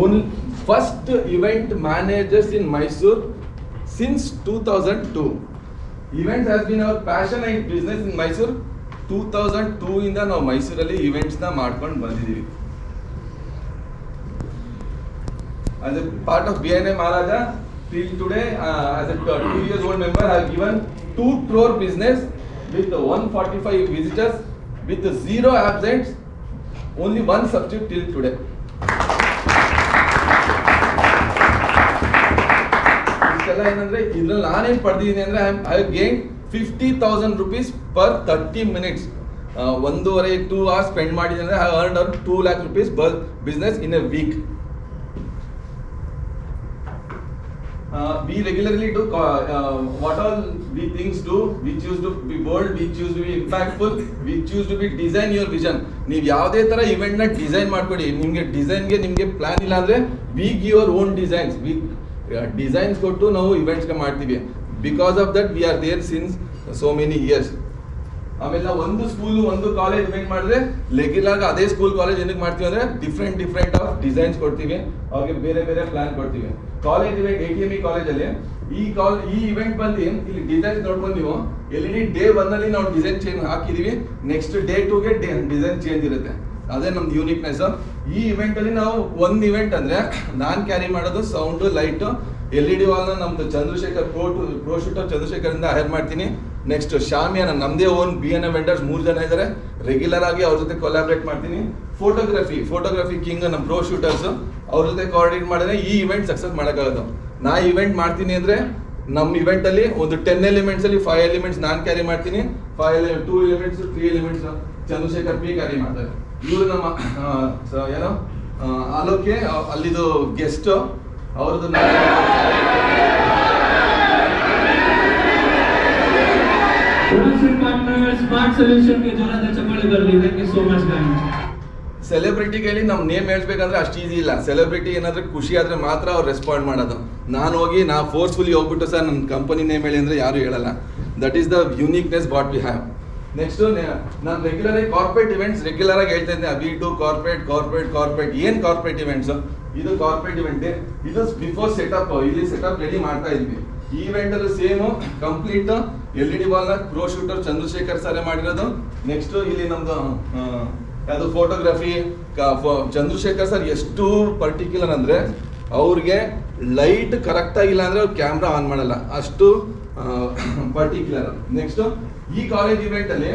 only first event managers in Mysore since 2002. Events has been our passion and business in Mysore. 2002 ಇಂದ ನಾವು ಮೈಸೂರಲ್ಲಿ events ನ ಮಾಡ್ಕೊಂಡು ಬಂದಿದ್ದೀವಿ. As a part of BNA Maharaja, till today, as a 2 years old member, I have given 2 crore business with 145 visitors, with 0 absents, only 1 substitute till today. ಇಷ್ಟೆಲ್ಲ ಏನಂದ್ರೆ ಇದ್ರಲ್ಲಿ ನಾನೇನು ಪಡೆದಿದ್ದೀನಿ ಅಂದ್ರೆ I gain 50,000 rupees per 30 minutes. 1.5-2 hours spend ಮಾಡಿದ್ರೆ ಅಂದ್ರೆ I earned around 2 lakh rupees business in a week. We regularly do what all we things do. We choose to be bold, we choose to be impactful, we choose to be design your vision. ನೀವು ಯಾವುದೇ ತರ event ನ design ಮಾಡ್ಕೊಡಿ. ನಿಮಗೆ ಡಿಸೈನ್ಗೆ ನಿಮಗೆ plan ಇಲ್ಲ ಅಂದ್ರೆ we give your own designs. We designs ಕೊಟ್ಟು ನಾವು ಇವೆಂಟ್ಸ್ ಮಾಡ್ತೀವಿ. Because of that we are there since so many years. ಆಮೇಲೆ ನಾವು ಒಂದು ಸ್ಕೂಲ್ ಒಂದು ಕಾಲೇಜ್ ಇವೆಂಟ್ ಮಾಡಿದ್ರೆ ರೆಗ್ಯುಲರ್ ಅದೇ ಸ್ಕೂಲ್ ಕಾಲೇಜ್ ಏನಕ್ಕೆ ಮಾಡ್ತೀವಿ ಅಂದ್ರೆ ಡಿಫ್ರೆಂಟ್ ಆಫ್ ಡಿಸೈನ್ಸ್ ಕೊಡ್ತೀವಿ, ಅವ್ರಿಗೆ ಬೇರೆ ಬೇರೆ ಪ್ಲಾನ್ ಕೊಡ್ತೀವಿ. ಕಾಲೇಜ್ ಇವೆಂಟ್ ATME ಕಾಲೇಜಲ್ಲಿ ಈ ಇವೆಂಟ್ ಬಂದು ಇಲ್ಲಿ ಡಿಸೈನ್ಸ್ ನೋಡ್ಕೊಂಡು ನೀವು LED ಡೇ 1 ಅಲ್ಲಿ ನಾವು ಡಿಸೈನ್ ಚೇಂಜ್ ಹಾಕಿದೀವಿ, ನೆಕ್ಸ್ಟ್ ಡೇ 2ಗೆ ಡಿಸೈನ್ ಚೇಂಜ್ ಇರುತ್ತೆ. ಅದೇ ನಮ್ದು ಯೂನಿಕ್ನೆಸ್. ಈ ಇವೆಂಟ್ ಅಲ್ಲಿ ನಾವು ಒಂದು ಇವೆಂಟ್ ಅಂದ್ರೆ ನಾನ್ ಕ್ಯಾರಿ ಮಾಡೋದು ಸೌಂಡ್ ಲೈಟ್ LED ವಾಲ್ ನ ನಮ್ದು ಚಂದ್ರಶೇಖರ್ ಪ್ರೋ ಶೂಟರ್ ಚಂದ್ರಶೇಖರ್ ಇಂದ ಹೈರ್ ಮಾಡ್ತೀನಿ. ನೆಕ್ಸ್ಟ್ ಶಾಮಿಯಾನ ನಮ್ದೇ ಓನ್ BNA ವೆಂಡರ್ಸ್ 3 ಜನ ಇದ್ದಾರೆ, ರೆಗ್ಯುಲರ್ ಆಗಿ ಅವ್ರ ಜೊತೆ ಕೊಲಾಬ್ರೇಟ್ ಮಾಡ್ತೀನಿ. ಫೋಟೋಗ್ರಫಿ ಕಿಂಗ್ ನಮ್ಮ ಪ್ರೋ ಶೂಟರ್ಸ್, ಅವ್ರ ಜೊತೆ ಕೋಆರ್ಡಿನೇಟ್ ಮಾಡಿದ್ರೆ ಈ ಇವೆಂಟ್ ಸಕ್ಸಸ್ ಮಾಡೋಕ್ಕಾಗೋದು. ನಾ ಇವೆಂಟ್ ಮಾಡ್ತೀನಿ ಅಂದ್ರೆ ನಮ್ಮ ಇವೆಂಟ್ ಅಲ್ಲಿ ಒಂದು 10 ಎಲಿಮೆಂಟ್ಸ್ ಅಲ್ಲಿ 5 ಎಲಿಮೆಂಟ್ಸ್ ನಾನ್ ಕ್ಯಾರಿ ಮಾಡ್ತೀನಿ, 2 elements 3 elements Chandrashekhar P carry ಮಾಡ್ತಾರೆ. ಇವರು ನಮ್ಮ ಏನೋ ಆಲೋಕೆ ಅಲ್ಲಿದು ಗೆಸ್ಟ್, ಅವ್ರದ್ದು ಸೆಲೆಬ್ರಿಟಿಗೆ ನಮ್ಮ ನೇಮ್ ಹೇಳ್ಬೇಕಂದ್ರೆ ಅಷ್ಟು ಈಸಿ ಇಲ್ಲ. ಸೆಲೆಬ್ರಿಟಿ ಏನಾದ್ರೆ ಖುಷಿ ಆದ್ರೆ ಮಾತ್ರ ಅವ್ರು ರೆಸ್ಪಾಂಡ್ ಮಾಡೋದು. ನಾನು ಹೋಗಿ ಫೋರ್ಸ್ಫುಲಿ ಹೋಗ್ಬಿಟ್ಟು ಸರ್ ನನ್ನ ಕಂಪನಿ ನೇಮ್ ಹೇಳಿ ಅಂದ್ರೆ ಯಾರು ಹೇಳಲ್ಲ. That is the uniqueness what we have. Next ನಾನು ರೆಗ್ಯುಲರ್ ಆಗಿ ಕಾರ್ಪೊರೇಟ್ ಇವೆಂಟ್ಸ್ ರೆಗ್ಯುಲರ್ ಆಗಿ ಹೇಳ್ತಾ ಇದ್ದೆ. ವಿ ಟು ಕಾರ್ಪೊರೇಟ್ ಏನ್ ಕಾರ್ಪೊರೇಟ್ ಇವೆಂಟ್ಸ್? ಇದು ಕಾರ್ಪೊರೇಟ್ ಇವೆಂಟ್. ಇದು ಬಿಫೋರ್ ಸೆಟಪ್, ಇಲ್ಲಿ ಸೆಟಪ್ ರೆಡಿ ಮಾಡ್ತಾ ಇದ್ವಿ. ಈ ಇವೆಂಟ್ ಅಲ್ಲಿ ಸೇಮ್ ಕಂಪ್ಲೀಟ್ LED ವಾಲ್ ನ ಪ್ರೋ ಶೂಟರ್ ಚಂದ್ರಶೇಖರ್ ಸರ್ ಮಾಡಿರೋದು. ನೆಕ್ಸ್ಟ್ ಇಲ್ಲಿ ನಮ್ದು ಅದು ಫೋಟೋಗ್ರಫಿ ಚಂದ್ರಶೇಖರ್ ಸರ್ ಎಷ್ಟು ಪರ್ಟಿಕ್ಯುಲರ್ ಅಂದ್ರೆ ಅವ್ರಿಗೆ ಲೈಟ್ ಕರೆಕ್ಟ್ ಆಗಿಲ್ಲ ಅಂದ್ರೆ ಅವ್ರು ಕ್ಯಾಮ್ರಾ ಆನ್ ಮಾಡಲ್ಲ, ಅಷ್ಟು ಪರ್ಟಿಕ್ಯುಲರ್. ನೆಕ್ಸ್ಟ್ ಈ ಕಾಲೇಜ್ ಇವೆಂಟ್ ಅಲ್ಲಿ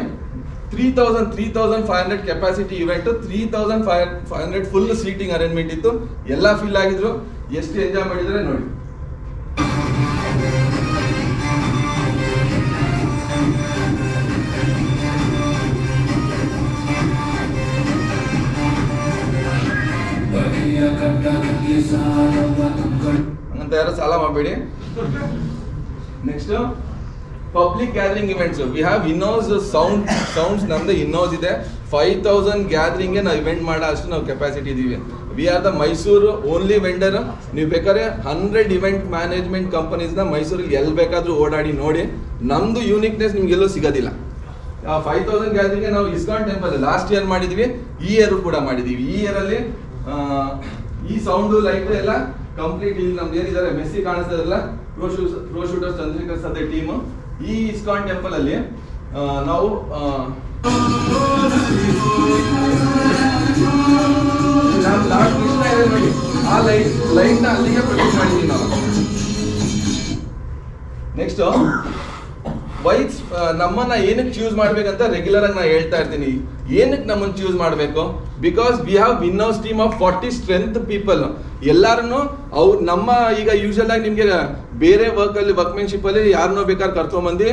3,500 capacity event, 3,500 full seating arrangement ಇತ್ತು. ಎಲ್ಲ ಫಿಲ್ ಆಗಿದ್ರು, ಎಷ್ಟು ಎಂಜಾಯ್ ಮಾಡಿದ್ರೆ ನೋಡಿ. ಅಂತ ಯಾರು ಸಾಲ ಮಾಡಬೇಡಿ. Next public gathering events. We have in house sounds ನಮ್ದು ಇನೋಸ್ ಇದೆ. 5,000 ಗ್ಯಾದರಿಂಗ್ಗೆ ನಾವು ಇವೆಂಟ್ ಮಾಡೋ ಅಷ್ಟು ನಾವು ಕೆಪಾಸಿಟಿ ಇದೀವಿ. We are the Mysuru only vendor. ನೀವು ಬೇಕಾದ್ರೆ 100 ಇವೆಂಟ್ ಮ್ಯಾನೇಜ್ಮೆಂಟ್ ಕಂಪನೀಸ್ನ ಮೈಸೂರಲ್ಲಿ ಎಲ್ಲಿ ಬೇಕಾದ್ರೂ ಓಡಾಡಿ ನೋಡಿ, ನಮ್ದು ಯೂನಿಕ್ನೆಸ್ ನಿಮ್ಗೆಲ್ಲೂ ಸಿಗೋದಿಲ್ಲ. 5,000 ಗ್ಯಾದರಿಂಗ್ಗೆ ನಾವು ಇಸ್ಕಾನ್ ಟೆಂಪಲ್ ಲಾಸ್ಟ್ ಇಯರ್ ಮಾಡಿದ್ವಿ, ಈ ಇಯರ್ ಕೂಡ ಮಾಡಿದೀವಿ. ಈ ಇಯರ್ ಅಲ್ಲಿ ಈ ಸೌಂಡ್ ಲೈಟ್ ಎಲ್ಲ ಕಂಪ್ಲೀಟ್ ಇಲ್ಲಿ ನಮ್ದು ಏನಿದ್ದಾರೆ ಮೆಸ್ಸಿ ಕಾಣಿಸ್ತದಲ್ಲ, ಪ್ರೋ ಶೂಟರ್ಸ್ ಚಂದ್ರಶೇಖರ್ ಸದ್ಯ ಟೀಮ್. ಈ ಇಸ್ಕಾನ್ ಟೆಂಪಲ್ ಅಲ್ಲಿ ನಾವು ನೋಡಿ ಆ ಲೈಟ್ ನ ಅಲ್ಲಿಗೆ ಪ್ರೊಡ್ಯೂಸ್ ಮಾಡಿದೀವಿ ನಾವು. ನೆಕ್ಸ್ಟ್ ವೈಸ್ ನಮ್ಮನ್ನ ಏನಕ್ಕೆ ಚೂಸ್ ಮಾಡ್ಬೇಕಂತ ರೆಗ್ಯುಲರ್ ಆಗಿ ನಾನು ಹೇಳ್ತಾ ಇರ್ತೀನಿ. ಏನಕ್ಕೆ ನಮ್ಮನ್ನು ಚೂಸ್ ಮಾಡಬೇಕು? Because we have winners team of 40 strength people. ಎಲ್ಲಾರನ್ನು ನಮ್ಮ ಈಗ ಯೂಶಲ್ ಆಗಿ ನಿಮ್ಗೆ ಬೇರೆ ವರ್ಕ್ಮೆನ್ಶಿಪ್ ಅಲ್ಲಿ ಯಾರನ್ನೋ ಬೇಕಾದ್ರೆ ಕರ್ಕೊಂಡ್ಬಂದು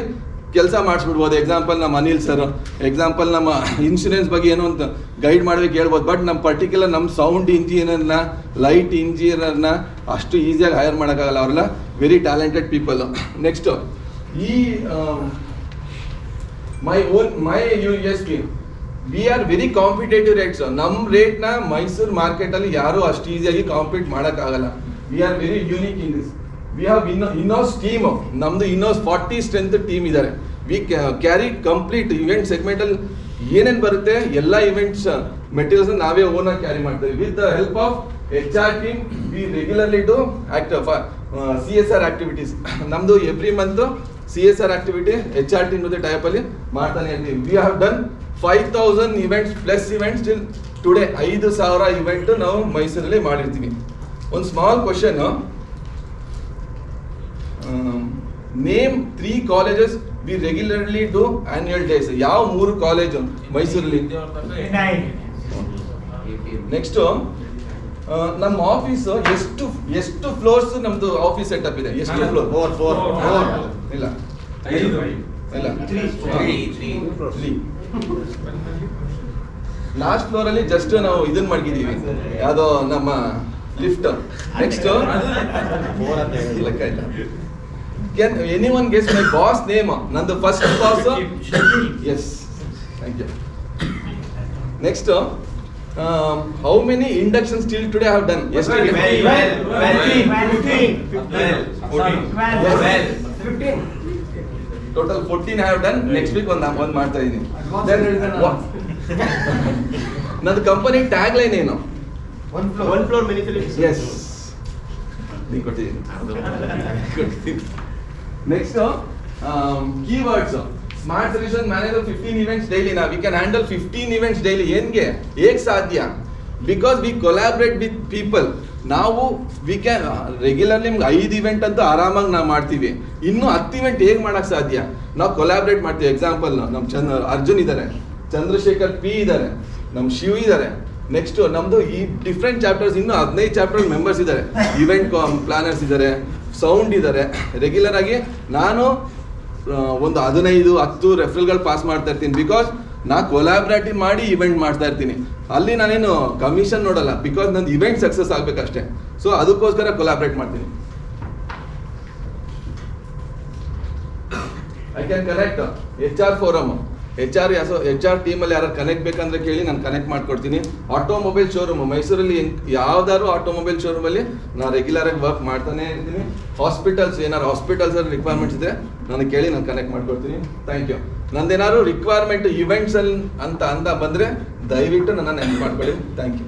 ಕೆಲಸ ಮಾಡಿಸ್ಬಿಡ್ಬೋದು. ಎಕ್ಸಾಂಪಲ್ ನಮ್ಮ ಅನಿಲ್ ಸರ್, ಎಕ್ಸಾಂಪಲ್ ನಮ್ಮ ಇನ್ಶೂರೆನ್ಸ್ ಬಗ್ಗೆ ಏನೋ ಅಂತ ಗೈಡ್ ಮಾಡ್ಬೇಕು ಹೇಳ್ಬೋದು. ಬಟ್ ನಮ್ಮ ಪರ್ಟಿಕ್ಯುಲರ್ ನಮ್ಮ ಸೌಂಡ್ ಇಂಜಿನಿಯರ್ನ, ಲೈಟ್ ಇಂಜಿನಿಯರ್ನ ಅಷ್ಟು ಈಸಿಯಾಗಿ ಹೈರ್ ಮಾಡೋಕ್ಕಾಗಲ್ಲ. ಅವರೆಲ್ಲ ವೆರಿ ಟ್ಯಾಲೆಂಟೆಡ್ ಪೀಪಲ್. ನೆಕ್ಸ್ಟ್ ಈ my USP, we are very competitive rates. ನಮ್ಮ ರೇಟ್ನ ಮೈಸೂರು ಮಾರ್ಕೆಟಲ್ಲಿ ಯಾರು ಅಷ್ಟು ಈಸಿಯಾಗಿ ಕಾಂಪೀಟ್ ಮಾಡೋಕ್ಕಾಗಲ್ಲ. We are very unique in this. We have in house team. ನಮ್ದು ಇನ್ನೋಸ್ 40 ಸ್ಟ್ರೆಂತ್ ಟೀಮ್ ಇದ್ದಾರೆ. ವಿ ಕ್ಯಾರಿ ಕಂಪ್ಲೀಟ್ ಇವೆಂಟ್ ಸೆಗ್ಮೆಂಟಲ್ಲಿ ಏನೇನು ಬರುತ್ತೆ ಎಲ್ಲ ಇವೆಂಟ್ಸ್ ಮೆಟೀರಿಯಲ್ಸ್ ನಾವೇ ಓನಾಗಿ ಕ್ಯಾರಿ ಮಾಡ್ತೀವಿ. With the help of HR team, we regularly do CSR activities. ನಮ್ದು every month CSR activity HR team ಜೊತೆ ಟೈಪ್ ಅಲ್ಲಿ ಮಾಡ್ತಾನೆ ಇರ್ತೀವಿ. We have done 5,000 events plus events till today. 5,000 event ನಾವು ಮೈಸೂರಲ್ಲಿ ಮಾಡಿರ್ತೀವಿ. ಒಂದು small question, name 3 colleges we regularly do annual days. ಯಾವ 3 ಕಾಲೇಜು ಮೈಸೂರಲ್ಲಿ? ನೆಕ್ಸ್ಟ್, ನಮ್ಮ ಆಫೀಸ್ ಎಷ್ಟು ಫ್ಲೋರ್ಸ್ ನಮ್ದು ಆಫೀಸ್ ಸೆಟಪ್ ಇದೆ? ಎಷ್ಟು ಫ್ಲೋರ್? ಇಲ್ಲ ಇಲ್ಲ, 3. ಲಾಸ್ಟ್ ಫ್ಲೋರ್ ಅಲ್ಲಿ ಜಸ್ಟ್ ನಾವು ಇದನ್ನ ಮಾಡಿದೀವಿ, ಯಾವ್ದೋ ನಮ್ಮ ಲಿಫ್ಟ್. ನೆಕ್ಸ್ಟ್, ಲೆಕ್ಕ ಇಲ್ಲ. Can anyone guess my boss name? Nandu first boss? Yes. Thank you. Next, how many inductions till today I have done? Yes. 15. Total 14 I have done. Next week one ಮಾಡ್ತಾ ಇದೀನಿ. ನಂದು company tag line ಏನು? One floor many solutions. Yes. ನೀ ಕೊಟ್ಟಿದ್ದೀನಿ. Next, keywords. Smart Solution Manager 15 events daily. Now we can handle 15 events daily. Enge ek sadhya, because we collaborate with people. ನಾವು we can regularly 5 event ಅಂತೂ ಆರಾಮಾಗಿ ನಾವು ಮಾಡ್ತೀವಿ. ಇನ್ನು 10 event ಹೇಗೆ ಮಾಡಕ್ ಸಾಧ್ಯ? ನಾವು ಕೊಲಾಬ್ರೇಟ್ ಮಾಡ್ತೀವಿ. ಎಕ್ಸಾಂಪಲ್, ನಮ್ಮ ಅರ್ಜುನ್ ಇದ್ದಾರೆ, ಚಂದ್ರಶೇಖರ್ P ಇದ್ದಾರೆ, ನಮ್ಮ ಶಿವ್ ಇದ್ದಾರೆ. ನೆಕ್ಸ್ಟ್, ನಮ್ದು ಈ ಡಿಫ್ರೆಂಟ್ ಚಾಪ್ಟರ್ಸ್ ಇನ್ನು 15 ಚಾಪ್ಟರ್ ಮೆಂಬರ್ಸ್ ಇದ್ದಾರೆ. ಇವೆಂಟ್ ಪ್ಲಾನರ್ಸ್ ಇದ್ದಾರೆ, ಸೌಂಡ್ ಇದ್ದಾರೆ. ರೆಗ್ಯುಲರ್ ಆಗಿ ನಾನು ಒಂದು 15-10 ರೆಫರಲ್ಗಳು ಪಾಸ್ ಮಾಡ್ತಾ ಇರ್ತೀನಿ. ಬಿಕಾಸ್ ನಾ ಕೊಲಾಬ್ರೇಟಿವ್ ಮಾಡಿ ಇವೆಂಟ್ ಮಾಡ್ತಾ ಇರ್ತೀನಿ. ಅಲ್ಲಿ ನಾನೇನು ಕಮಿಷನ್ ನೋಡಲ್ಲ, ಬಿಕಾಸ್ ನಂದು ಇವೆಂಟ್ ಸಕ್ಸಸ್ ಆಗ್ಬೇಕಷ್ಟೇ. ಸೊ ಅದಕ್ಕೋಸ್ಕರ ಕೊಲಾಬ್ರೇಟ್ ಮಾಡ್ತೀನಿ. I can connect HR forum. HR ಟೀಮಲ್ಲಿ ಯಾರು ಕನೆಕ್ಟ್ ಬೇಕಂದ್ರೆ ಕೇಳಿ, ನಾನು ಕನೆಕ್ಟ್ ಮಾಡ್ಕೊಡ್ತೀನಿ. ಆಟೋಮೊಬೈಲ್ ಶೋರೂಮ್ ಮೈಸೂರಲ್ಲಿ ಯಾವ್ದಾದ್ರು ಆಟೋಮೊಬೈಲ್ ಶೋರೂಮಲ್ಲಿ ನಾನು ರೆಗ್ಯುಲರ್ ಆಗಿ ವರ್ಕ್ ಮಾಡ್ತಾನೆ ಇರ್ತೀನಿ. ಹಾಸ್ಪಿಟಲ್ಸ್, ಏನಾದ್ರು ಹಾಸ್ಪಿಟಲ್ಸ್ ಅಲ್ಲಿ ರಿಕ್ವೈರ್ಮೆಂಟ್ಸ್ ಇದೆ ನನಗೆ ಕೇಳಿ, ನಾನು ಕನೆಕ್ಟ್ ಮಾಡ್ಕೊಡ್ತೀನಿ. Thank you. ನಂದೇನಾದ್ರು ರಿಕ್ವೈರ್ಮೆಂಟ್ ಇವೆಂಟ್ಸ್ ಅಲ್ಲಿ ಅಂತ ಬಂದ್ರೆ ದಯವಿಟ್ಟು ನನ್ನ ನೆನಪು ಮಾಡ್ಕೊಳ್ಳಿ. Thank you.